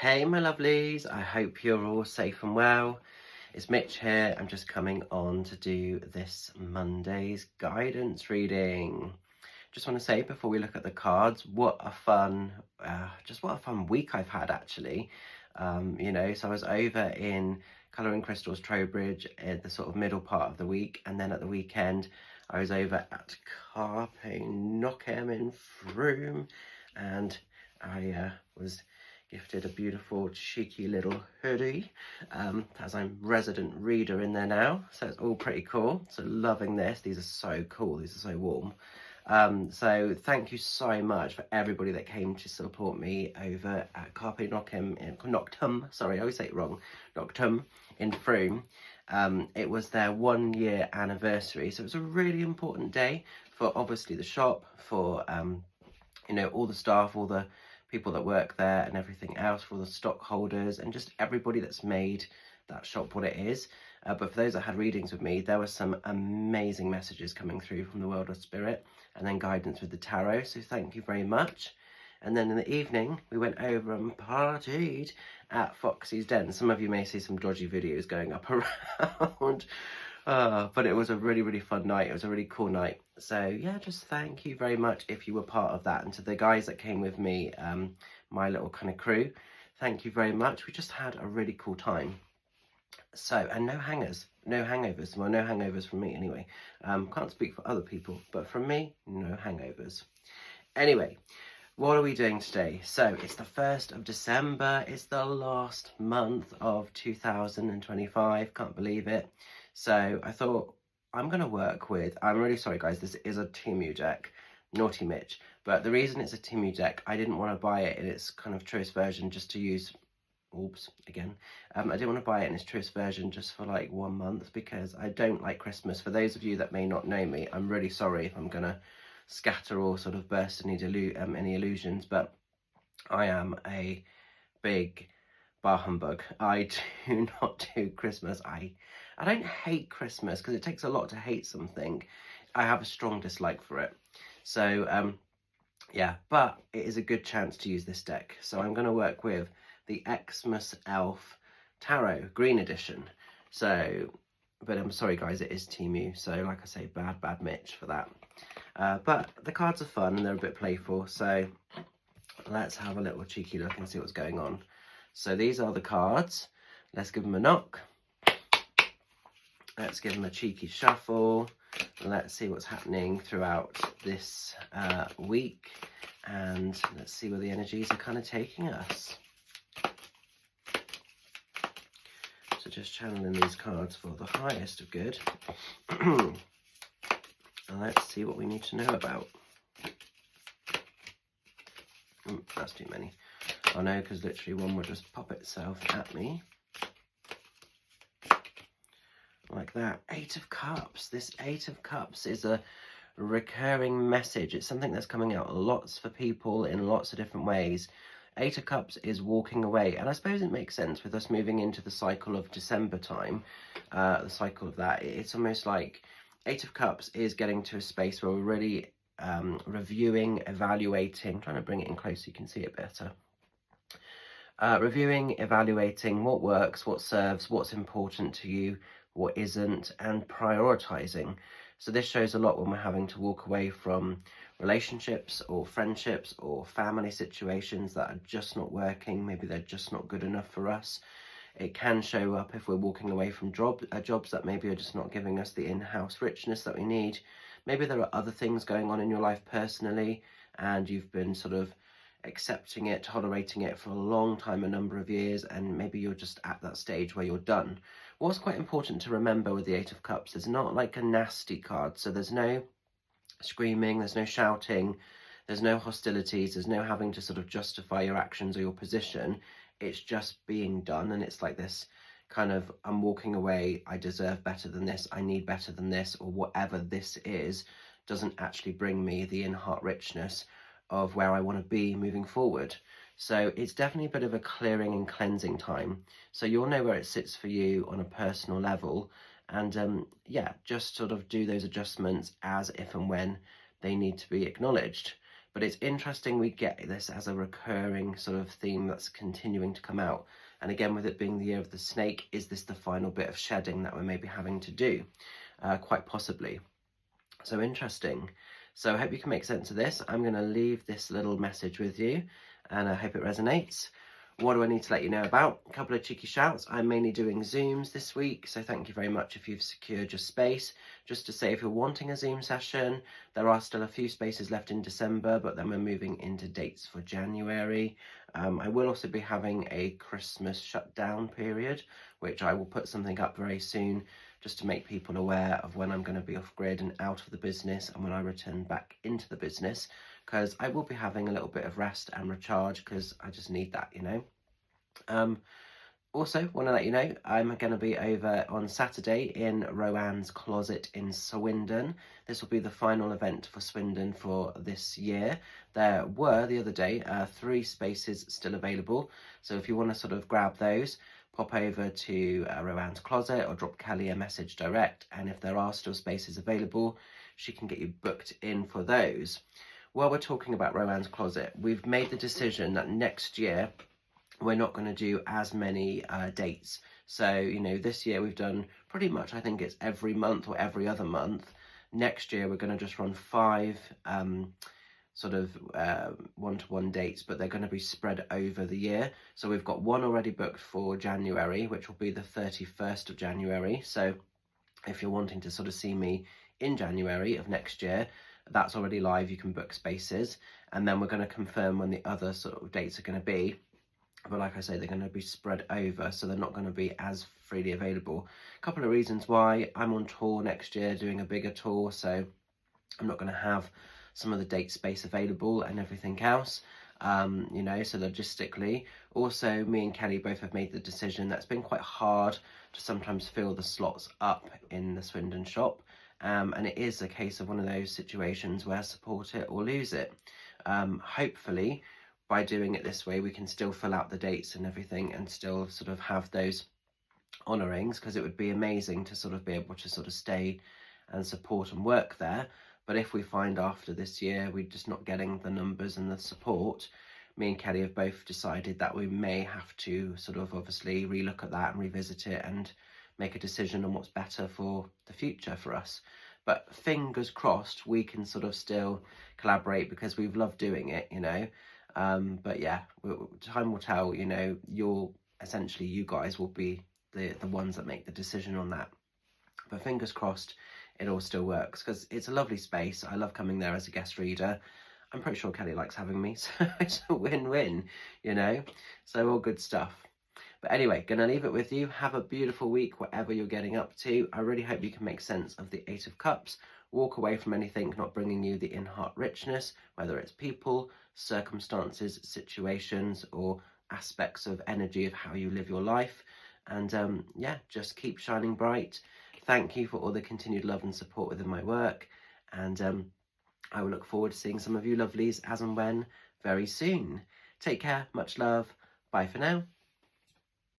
Hey my lovelies, I hope you're all safe and well. It's Mitch here. I'm just coming on to do this Monday's guidance reading. Just want to say before we look at the cards, what a fun week I've had actually. So I was over in Colouring Crystals Trowbridge at the sort of middle part of the week, and then at the weekend I was over at Carpe Nocem in Frome, and I was gifted a beautiful cheeky little hoodie as I'm resident reader in there now, so it's all pretty cool. So loving this. These are so cool, these are so warm. So thank you so much for everybody that came to support me over at Carpe Noctem, sorry, I always say it wrong, Noctem in Frome. It was their 1 year anniversary, so it was a really important day for obviously the shop, for all the staff, all the people that work there and everything else, for the stockholders and just everybody that's made that shop what it is. But for those that had readings with me, there were some amazing messages coming through from the world of spirit and then guidance with the tarot, so thank you very much. And then in the evening we went over and partied at Foxy's Den. Some of you may see some dodgy videos going up around, but it was a really fun night. It was a really cool night. So yeah, just thank you very much if you were part of that. And to the guys that came with me, my little kind of crew, thank you very much. We just had a really cool time. So, and no hangovers. Well, no hangovers from me anyway. Can't speak for other people, but from me, no hangovers. Anyway, what are we doing today? So it's the 1st of December. It's the last month of 2025. Can't believe it. So I thought I'm going to work with, I'm really sorry guys, this is a Timu deck, Naughty Mitch. But the reason it's a Timu deck, I didn't want to buy it in its kind of truest version just to use, again. I didn't want to buy it in its truest version just for like 1 month because I don't like Christmas. For those of you that may not know me, I'm really sorry if I'm going to scatter or sort of burst any illusions, but I am a big bar humbug. I do not do Christmas. I don't hate Christmas because it takes a lot to hate something. I have a strong dislike for it. So yeah, but it is a good chance to use this deck. So I'm going to work with the Xmas Elf Tarot Green Edition. So, but I'm sorry guys, it is Timu. So like I say, bad Mitch for that. But the cards are fun and they're a bit playful. So let's have a little cheeky look and see what's going on. So these are the cards. Let's give them a knock. Let's give them a cheeky shuffle. Let's see what's happening throughout this week. And let's see where the energies are kind of taking us. So just channeling these cards for the highest of good. And let's see what we need to know about. That's too many. I know, because literally one will just pop itself at me. Like that. 8 of Cups. This 8 of Cups is a recurring message. It's something that's coming out lots for people in lots of different ways. 8 of Cups is walking away. And I suppose it makes sense with us moving into the cycle of December time. The cycle of that. It's almost like 8 of Cups is getting to a space where we're really reviewing, evaluating. I'm trying to bring it in close so you can see it better. Reviewing, evaluating what works, what serves, what's important to you, what isn't, and prioritizing. So this shows a lot when we're having to walk away from relationships or friendships or family situations that are just not working. Maybe they're just not good enough for us. It can show up if we're walking away from jobs that maybe are just not giving us the in-house richness that we need. Maybe there are other things going on in your life personally and you've been sort of accepting it, tolerating it for a long time, a number of years, and maybe you're just at that stage where you're done. What's quite important to remember with the 8 of Cups is not like a nasty card. So there's no screaming, there's no shouting, there's no hostilities, there's no having to sort of justify your actions or your position. It's just being done, and it's like this kind of, I'm walking away, I deserve better than this, I need better than this, or whatever this is, doesn't actually bring me the in-heart richness of where I want to be moving forward. So it's definitely a bit of a clearing and cleansing time. So you'll know where it sits for you on a personal level, and yeah, just sort of do those adjustments as if and when they need to be acknowledged. But it's interesting we get this as a recurring sort of theme that's continuing to come out. And again, with it being the year of the snake, is this the final bit of shedding that we're maybe having to do? Quite possibly. So interesting. So I hope you can make sense of this. I'm going to leave this little message with you, and I hope it resonates. What do I need to let you know about? A couple of cheeky shouts. I'm mainly doing Zooms this week, so thank you very much if you've secured your space. Just to say, if you're wanting a Zoom session, there are still a few spaces left in December, but then we're moving into dates for January. I will also be having a Christmas shutdown period, which I will put something up very soon, just to make people aware of when I'm going to be off grid and out of the business, and when I return back into the business, because I will be having a little bit of rest and recharge, because I just need that, you know. Also, want to let you know, I'm going to be over on Saturday in Rowan's Closet in Swindon. This will be the final event for Swindon for this year. There were, the other day, 3 spaces still available. So if you want to sort of grab those, pop over to Rowan's Closet or drop Kelly a message direct. And if there are still spaces available, she can get you booked in for those. While we're talking about Rowan's Closet, we've made the decision that next year, we're not going to do as many dates. So, you know, this year we've done pretty much, I think it's every month or every other month. Next year we're going to just run 5 sort of one-to-one dates, but they're going to be spread over the year. So we've got one already booked for January, which will be the 31st of January. So if you're wanting to sort of see me in January of next year, that's already live. You can book spaces, and then we're going to confirm when the other sort of dates are going to be. But like I say, they're going to be spread over, so they're not going to be as freely available. A couple of reasons why: I'm on tour next year, doing a bigger tour, so I'm not going to have some of the date space available and everything else, you know, so logistically. Also, me and Kelly both have made the decision that it's been quite hard to sometimes fill the slots up in the Swindon shop, and it is a case of one of those situations where support it or lose it. Hopefully, by doing it this way, we can still fill out the dates and everything and still sort of have those honourings, because it would be amazing to sort of be able to sort of stay and support and work there. But if we find after this year we're just not getting the numbers and the support, me and Kelly have both decided that we may have to sort of obviously relook at that and revisit it and make a decision on what's better for the future for us. But fingers crossed we can sort of still collaborate, because we've loved doing it, you know. But yeah, time will tell, you know. Essentially you guys will be the ones that make the decision on that. But fingers crossed it all still works, because it's a lovely space. I love coming there as a guest reader. I'm pretty sure Kelly likes having me, so it's a win-win, you know. So all good stuff. But anyway, gonna leave it with you. Have a beautiful week, whatever you're getting up to. I really hope you can make sense of the 8 of Cups. Walk away from anything not bringing you the in-heart richness, whether it's people, circumstances, situations, or aspects of energy of how you live your life. And yeah, just keep shining bright. Thank you for all the continued love and support within my work. And I will look forward to seeing some of you lovelies as and when very soon. Take care, much love. Bye for now.